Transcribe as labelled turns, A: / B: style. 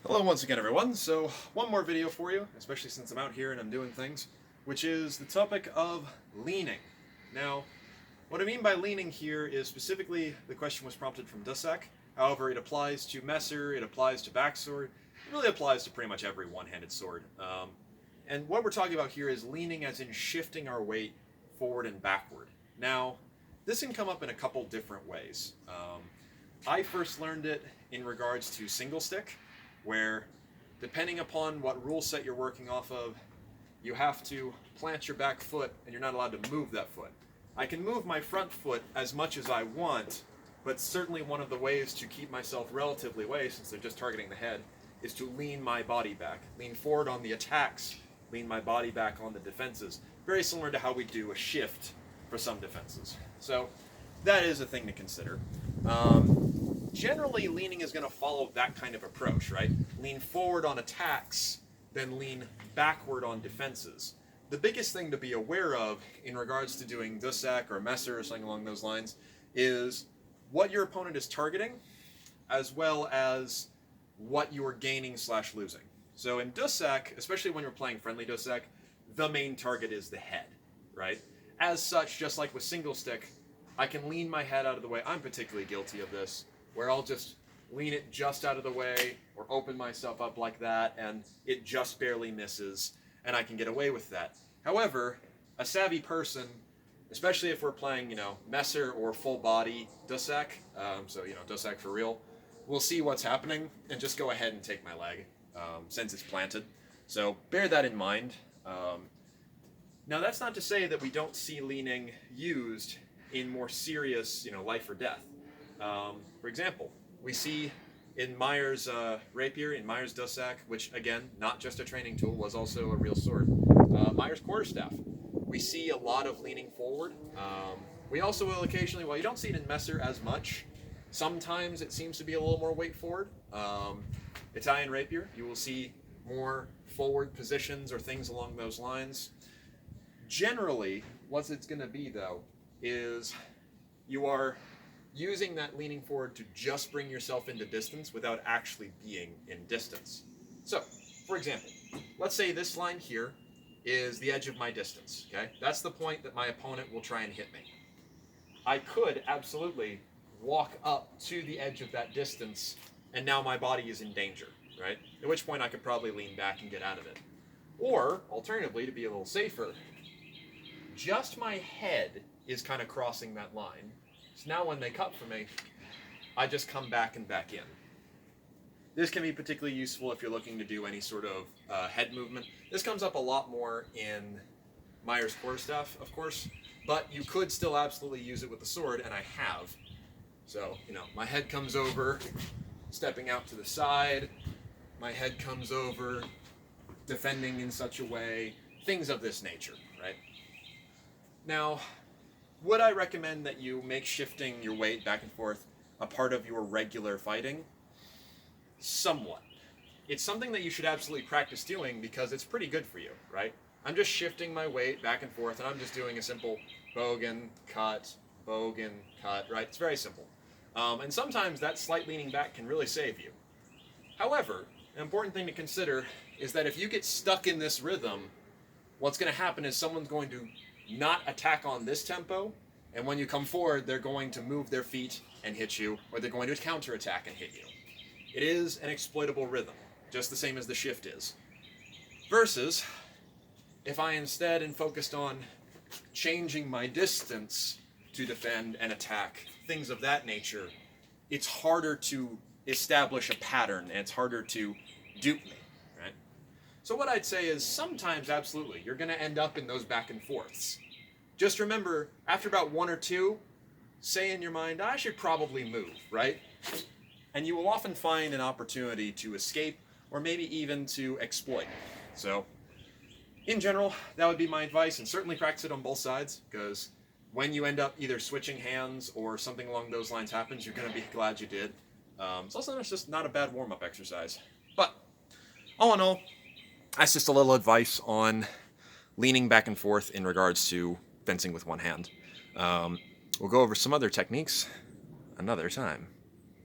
A: Hello once again, everyone. So one more video for you, especially since I'm out here and I'm doing things, which is the topic of leaning. Now, what I mean by leaning here is specifically the question was prompted from Dusak. However, it applies to Messer, it applies to backsword, it really applies to pretty much every one-handed sword. And what we're talking about here is leaning as in shifting our weight forward and backward. Now, this can come up in a couple different ways. I first learned it in regards to single stick, where depending upon what rule set you're working off of, you have to plant your back foot and you're not allowed to move that foot. I can move my front foot as much as I want, but certainly one of the ways to keep myself relatively away, since they're just targeting the head, is to lean my body back. Lean forward on the attacks, lean my body back on the defenses. Very similar to how we do a shift for some defenses. So that is a thing to consider. Generally, leaning is going to follow that kind of approach, right? Lean forward on attacks, then lean backward on defenses. The biggest thing to be aware of in regards to doing Dusak or Messer or something along those lines is what your opponent is targeting, as well as what you're gaining / losing. So in Dusak, especially when you're playing friendly Dusak, the main target is the head, right? As such, just like with single stick, I can lean my head out of the way. I'm particularly guilty of this, where I'll just lean it just out of the way or open myself up like that and it just barely misses and I can get away with that. However, a savvy person, especially if we're playing, Messer or full body Dusak, Dusak for real, will see what's happening and just go ahead and take my leg since it's planted. So bear that in mind. Now that's not to say that we don't see leaning used in more serious, life or death. For example, we see in Myers' rapier, in Myers' Dusak, which again, not just a training tool, was also a real sword, Myers' quarterstaff. We see a lot of leaning forward. We also will occasionally, well, you don't see it in Messer as much. Sometimes it seems to be a little more weight forward. Italian rapier, you will see more forward positions or things along those lines. Generally, what it's going to be, though, is you are using that leaning forward to just bring yourself into distance without actually being in distance. So, for example, let's say this line here is the edge of my distance, okay? That's the point that my opponent will try and hit me. I could absolutely walk up to the edge of that distance and now my body is in danger, right? At which point I could probably lean back and get out of it. Or, alternatively, to be a little safer, just my head is kind of crossing that line. So now when they cut for me, I just come back and back in. This can be particularly useful if you're looking to do any sort of head movement. This comes up a lot more in Myers' quarterstaff, of course, but you could still absolutely use it with the sword, and I have. So, my head comes over, stepping out to the side, my head comes over, defending in such a way, things of this nature, right? Now, would I recommend that you make shifting your weight back and forth a part of your regular fighting? Somewhat. It's something that you should absolutely practice doing because it's pretty good for you, right? I'm just shifting my weight back and forth and I'm just doing a simple bogan, cut, right? It's very simple. And sometimes that slight leaning back can really save you. However, an important thing to consider is that if you get stuck in this rhythm, what's going to happen is someone's going to not attack on this tempo, and when you come forward, they're going to move their feet and hit you, or they're going to counterattack and hit you. It is an exploitable rhythm, just the same as the shift is. Versus, if I instead am focused on changing my distance to defend and attack, things of that nature, it's harder to establish a pattern, and it's harder to dupe me. So what I'd say is sometimes, absolutely, you're going to end up in those back and forths. Just remember, after about one or two, say in your mind, I should probably move, right? And you will often find an opportunity to escape or maybe even to exploit. So, in general, that would be my advice, and certainly practice it on both sides, because when you end up either switching hands or something along those lines happens, you're going to be glad you did. It's also just not a bad warm-up exercise. But, all in all, that's just a little advice on leaning back and forth in regards to fencing with one hand. We'll go over some other techniques another time.